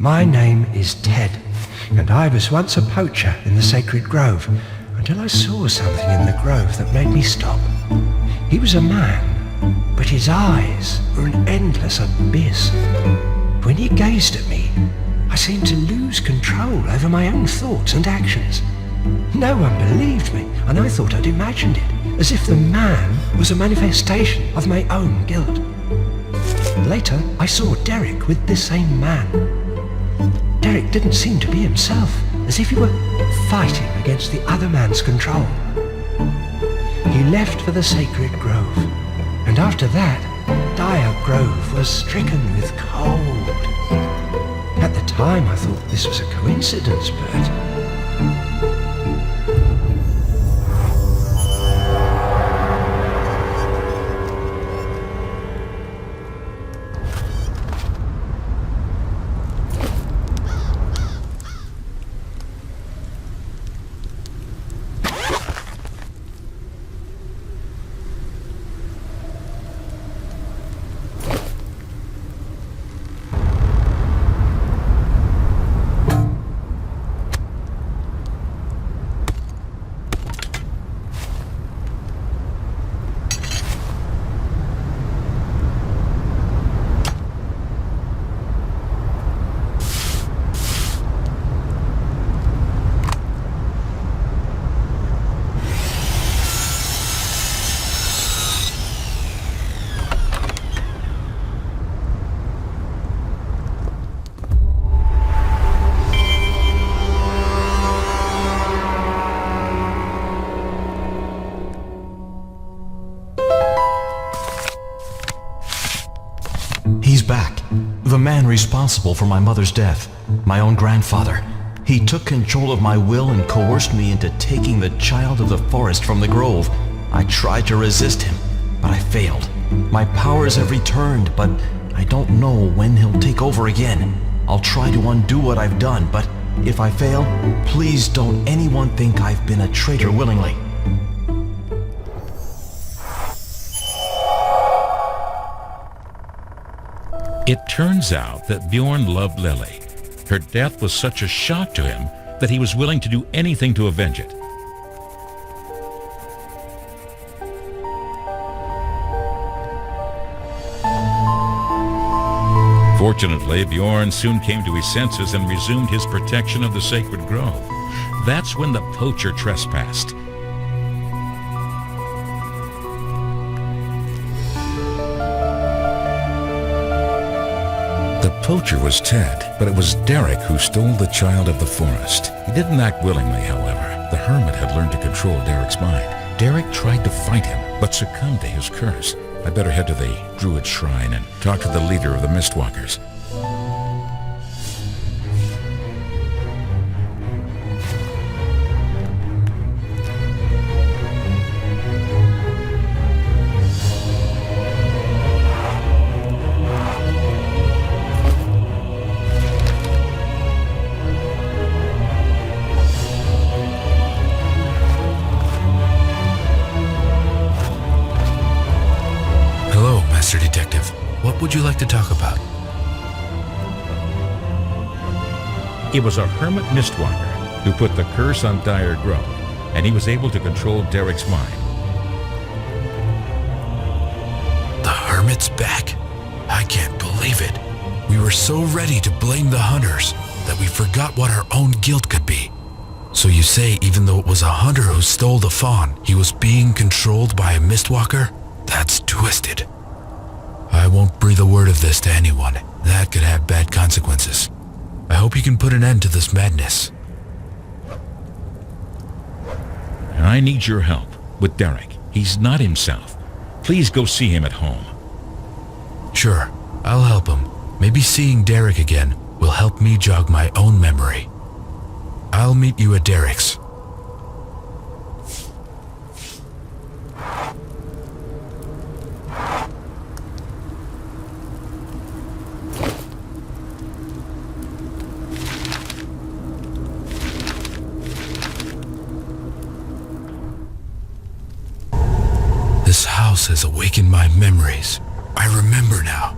My name is Ted, and I was once a poacher in the sacred grove, until I saw something in the grove that made me stop. He was a man, but his eyes were an endless abyss. When he gazed at me, I seemed to lose control over my own thoughts and actions. No one believed me, and I thought I'd imagined it, as if the man was a manifestation of my own guilt. Later, I saw Derek with this same man. Derek didn't seem to be himself, as if he were fighting against the other man's control. He left for the sacred grove, and after that, Dire Grove was stricken with cold. At the time, I thought this was a coincidence, but... He's back. The man responsible for my mother's death. My own grandfather. He took control of my will and coerced me into taking the child of the forest from the grove. I tried to resist him, but I failed. My powers have returned, but I don't know when he'll take over again. I'll try to undo what I've done, but if I fail, please don't anyone think I've been a traitor willingly. It turns out that Bjorn loved Lily. Her death was such a shock to him that he was willing to do anything to avenge it. Fortunately, Bjorn soon came to his senses and resumed his protection of the sacred grove. That's when the poacher trespassed. The poacher was Ted, but it was Derek who stole the child of the forest. He didn't act willingly, however. The hermit had learned to control Derek's mind. Derek tried to fight him, but succumbed to his curse. I better head to the druid shrine and talk to the leader of the Mistwalkers. Mr. Detective, what would you like to talk about? It was a hermit Mistwalker who put the curse on Dire Grove, and he was able to control Derek's mind. The hermit's back? I can't believe it. We were so ready to blame the hunters that we forgot what our own guilt could be. So you say even though it was a hunter who stole the fawn, he was being controlled by a Mistwalker? That's twisted. I won't breathe a word of this to anyone. That could have bad consequences. I hope you can put an end to this madness. I need your help with Derek. He's not himself. Please go see him at home. Sure, I'll help him. Maybe seeing Derek again will help me jog my own memory. I'll meet you at Derek's. This house has awakened my memories. I remember now.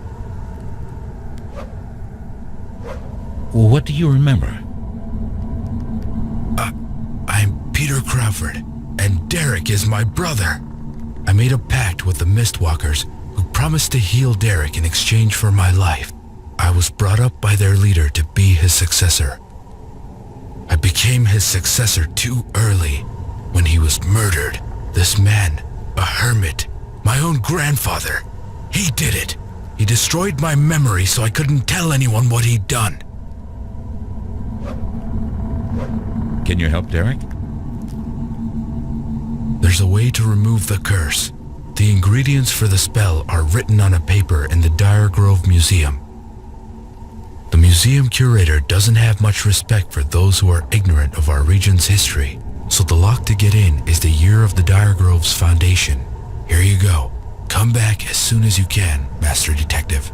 What do you remember? I'm Peter Crawford, and Derek is my brother. I made a pact with the Mistwalkers, who promised to heal Derek in exchange for my life. I was brought up by their leader to be his successor. I became his successor too early, when he was murdered. This man, a hermit, my own grandfather, he did it. He destroyed my memory so I couldn't tell anyone what he'd done. Can you help Derek? There's a way to remove the curse. The ingredients for the spell are written on a paper in the Dire Grove Museum. The museum curator doesn't have much respect for those who are ignorant of our region's history, so the lock to get in is the year of the Dire Grove's foundation. Here you go. Come back as soon as you can, Master Detective.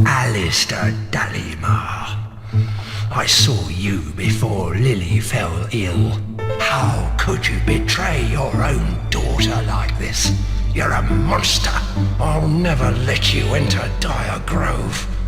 Alistair Dallimore. I saw you before Lily fell ill. How could you betray your own daughter like this? You're a monster. I'll never let you enter Dire Grove.